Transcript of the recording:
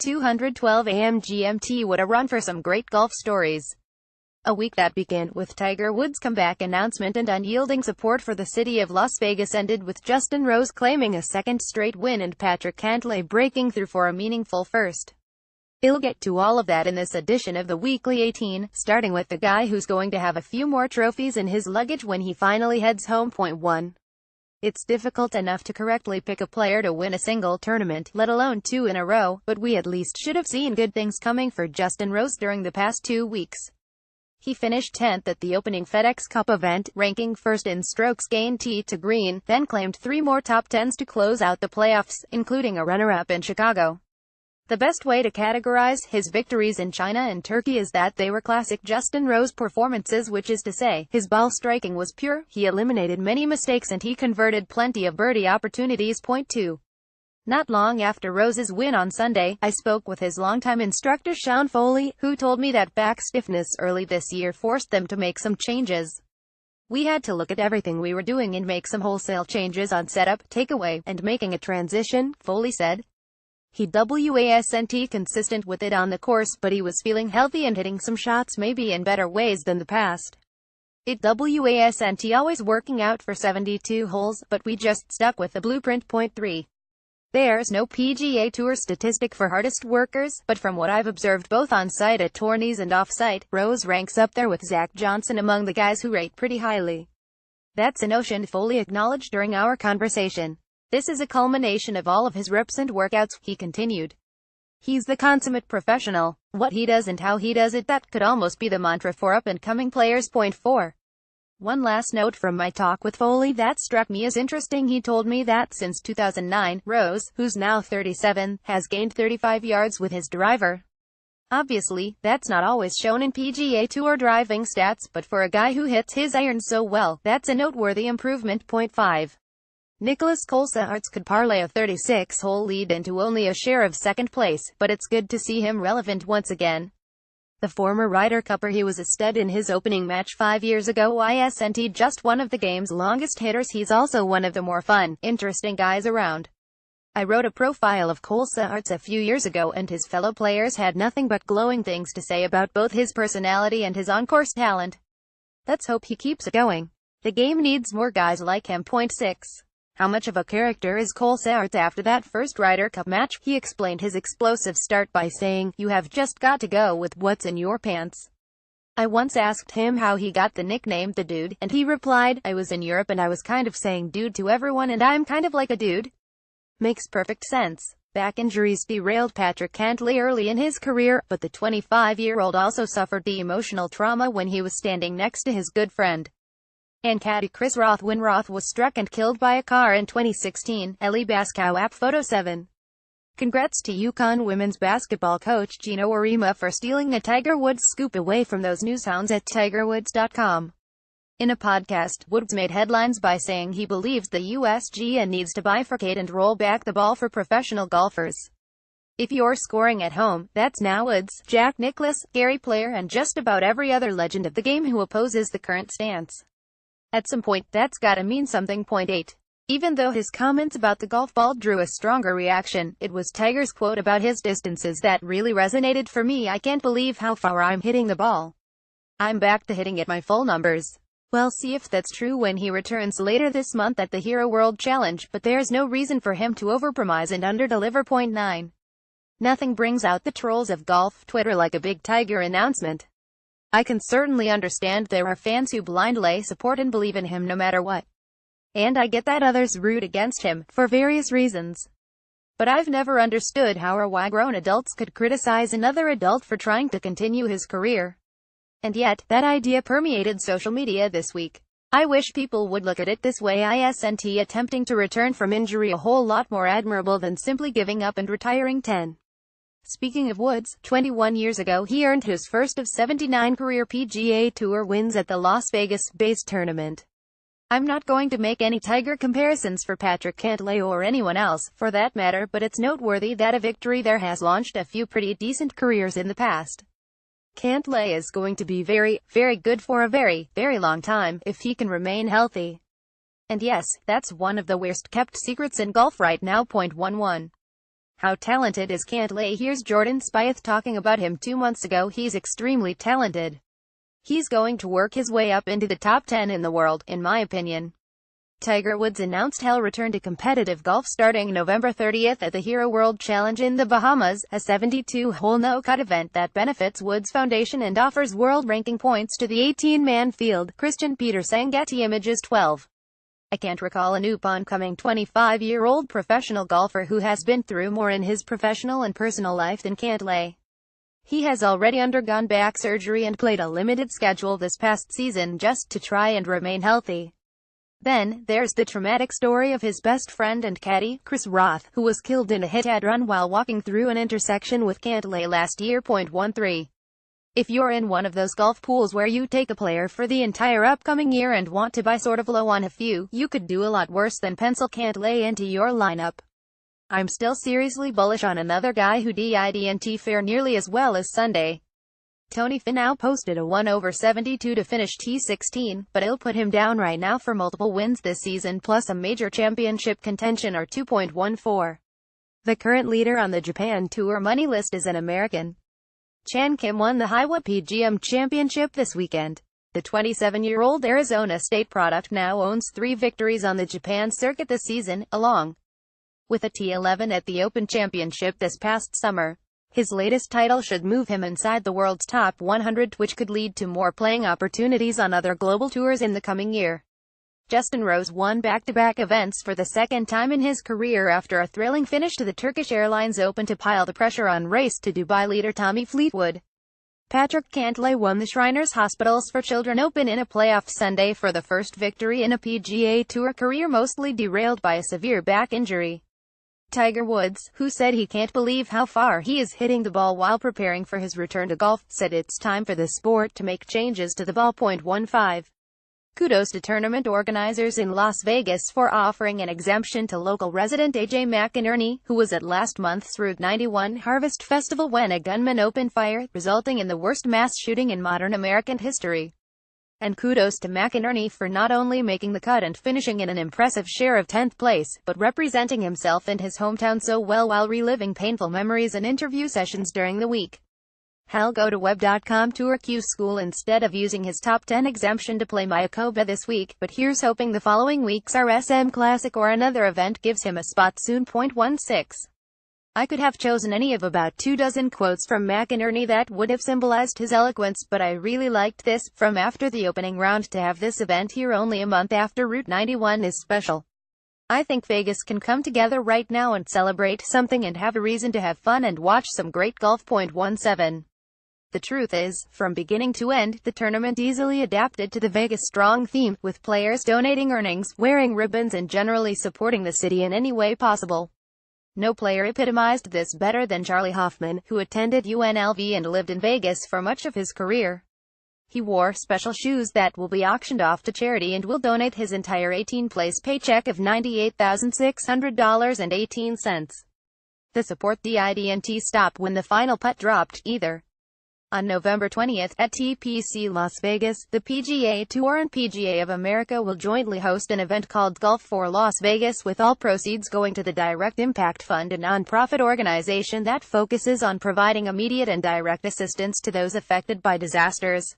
212 AM GMTWhat, a run for some great golf stories. A week that began with Tiger Woods' comeback announcement and unyielding support for the city of Las Vegas ended with Justin Rose claiming a second straight win and Patrick Cantlay breaking through for a meaningful first. We'll get to all of that in this edition of the Weekly 18, starting with the guy who's going to have a few more trophies in his luggage when he finally heads home. Point 1. It's difficult enough to correctly pick a player to win a single tournament, let alone two in a row, but we at least should have seen good things coming for Justin Rose during the past 2 weeks. He finished 10th at the opening FedEx Cup event, ranking first in strokes gained tee to green, then claimed 3 more top 10s to close out the playoffs, including a runner-up in Chicago. The best way to categorize his victories in China and Turkey is that they were classic Justin Rose performances, which is to say, his ball striking was pure, he eliminated many mistakes and he converted plenty of birdie opportunities. Point 2. Not long after Rose's win on Sunday, I spoke with his longtime instructor Sean Foley, who told me that back stiffness early this year forced them to make some changes. We had to look at everything we were doing and make some wholesale changes on setup, takeaway, and making a transition, Foley said. He wasn't consistent with it on the course, but he was feeling healthy and hitting some shots maybe in better ways than the past. It wasn't always working out for 72 holes, but we just stuck with the blueprint. Point 3. There's no PGA Tour statistic for hardest workers, but from what I've observed both on-site at tourneys and off-site, Rose ranks up there with Zach Johnson among the guys who rate pretty highly. That's a notion Foley acknowledged during our conversation. This is a culmination of all of his reps and workouts, he continued. He's the consummate professional. What he does and how he does it, that could almost be the mantra for up-and-coming players. Point 4. One last note from my talk with Foley that struck me as interesting. He told me that since 2009, Rose, who's now 37, has gained 35 yards with his driver. Obviously, that's not always shown in PGA Tour driving stats, but for a guy who hits his irons so well, that's a noteworthy improvement. Point 5. Nicholas Colsaerts could parlay a 36-hole lead into only a share of second place, but it's good to see him relevant once again. The former Ryder Cupper, he was a stud in his opening match 5 years ago. Isn't just one of the game's longest hitters, he's also one of the more fun, interesting guys around. I wrote a profile of Colsaerts a few years ago and his fellow players had nothing but glowing things to say about both his personality and his on-course talent. Let's hope he keeps it going. The game needs more guys like him. Point 6. How much of a character is Colsaerts after that first Ryder Cup match? He explained his explosive start by saying, "You have just got to go with what's in your pants." I once asked him how he got the nickname The Dude, and he replied, "I was in Europe and I was kind of saying dude to everyone and I'm kind of like a dude." Makes perfect sense. Back injuries derailed Patrick Cantlay early in his career, but the 25-year-old also suffered the emotional trauma when he was standing next to his good friend and caddy Chris Roth when Roth was struck and killed by a car in 2016. Ellie Baskow app Photo 7. Congrats to UConn women's basketball coach Gino Orima for stealing a Tiger Woods scoop away from those newshounds at tigerwoods.com. In a podcast, Woods made headlines by saying he believes the USGA needs to bifurcate and roll back the ball for professional golfers. If you're scoring at home, that's now Woods, Jack Nicklaus, Gary Player and just about every other legend of the game who opposes the current stance. At some point, that's gotta mean something. Point 8. Even though his comments about the golf ball drew a stronger reaction, it was Tiger's quote about his distances that really resonated for me. "I can't believe how far I'm hitting the ball. I'm back to hitting at my full numbers." We'll see if that's true when he returns later this month at the Hero World Challenge, but there's no reason for him to overpromise and underdeliver. Point 9. Nothing brings out the trolls of golf Twitter like a big Tiger announcement. I can certainly understand there are fans who blindly support and believe in him no matter what. And I get that others root against him, for various reasons. But I've never understood how or why grown adults could criticize another adult for trying to continue his career. And yet, that idea permeated social media this week. I wish people would look at it this way. Isn't attempting to return from injury a whole lot more admirable than simply giving up and retiring? 10. Speaking of Woods, 21 years ago he earned his first of 79 career PGA Tour wins at the Las Vegas-based tournament. I'm not going to make any Tiger comparisons for Patrick Cantlay or anyone else, for that matter, but it's noteworthy that a victory there has launched a few pretty decent careers in the past. Cantlay is going to be very, very good for a very, very long time, if he can remain healthy. And yes, that's one of the worst kept secrets in golf right now. Point 11. How talented is Cantlay? Here's Jordan Spieth talking about him 2 months ago. He's extremely talented. He's going to work his way up into the top 10 in the world, in my opinion. Tiger Woods announced he'll return to competitive golf starting November 30th at the Hero World Challenge in the Bahamas, a 72-hole no-cut event that benefits Woods Foundation and offers world ranking points to the 18-man field. Christian Peterson, Getty Images 12. I can't recall a up-and-coming 25-year-old professional golfer who has been through more in his professional and personal life than Cantlay. He has already undergone back surgery and played a limited schedule this past season just to try and remain healthy. Then, there's the traumatic story of his best friend and caddy, Chris Roth, who was killed in a hit-and-run while walking through an intersection with Cantlay last year. 13. If you're in one of those golf pools where you take a player for the entire upcoming year and want to buy sort of low on a few, you could do a lot worse than pencil Cantlay into your lineup. I'm still seriously bullish on another guy who didn't fare nearly as well as Sunday. Tony Finau posted a 1/72 to finish T16, but it'll put him down right now for multiple wins this season plus a major championship contention or 2.14. The current leader on the Japan Tour money list is an American. Chan Kim won the Haiwa PGM Championship this weekend. The 27-year-old Arizona State product now owns 3 victories on the Japan circuit this season, along with a T11 at the Open Championship this past summer. His latest title should move him inside the world's top 100, which could lead to more playing opportunities on other global tours in the coming year. Justin Rose won back-to-back events for the second time in his career after a thrilling finish to the Turkish Airlines Open to pile the pressure on Race to Dubai leader Tommy Fleetwood. Patrick Cantlay won the Shriners Hospitals for Children Open in a playoff Sunday for the first victory in a PGA Tour career mostly derailed by a severe back injury. Tiger Woods, who said he can't believe how far he is hitting the ball while preparing for his return to golf, said it's time for the sport to make changes to the ball. 15. Kudos to tournament organizers in Las Vegas for offering an exemption to local resident AJ McInerney, who was at last month's Route 91 Harvest Festival when a gunman opened fire, resulting in the worst mass shooting in modern American history. And kudos to McInerney for not only making the cut and finishing in an impressive share of 10th place, but representing himself and his hometown so well while reliving painful memories and interview sessions during the week. He'll go to web.com Tour Q School instead of using his top 10 exemption to play Mayakoba this week, but here's hoping the following week's RSM Classic or another event gives him a spot soon. 16. I could have chosen any of about 24 quotes from McInerney that would have symbolized his eloquence, but I really liked this, from after the opening round. To have this event here only a month after Route 91 is special. I think Vegas can come together right now and celebrate something and have a reason to have fun and watch some great golf. 17. The truth is, from beginning to end, the tournament easily adapted to the Vegas Strong theme, with players donating earnings, wearing ribbons and generally supporting the city in any way possible. No player epitomized this better than Charlie Hoffman, who attended UNLV and lived in Vegas for much of his career. He wore special shoes that will be auctioned off to charity and will donate his entire 18th-place paycheck of $98,600.18. The support didn't stop when the final putt dropped, either. On November 20th, at TPC Las Vegas, the PGA Tour and PGA of America will jointly host an event called Golf for Las Vegas, with all proceeds going to the Direct Impact Fund, a non-profit organization that focuses on providing immediate and direct assistance to those affected by disasters.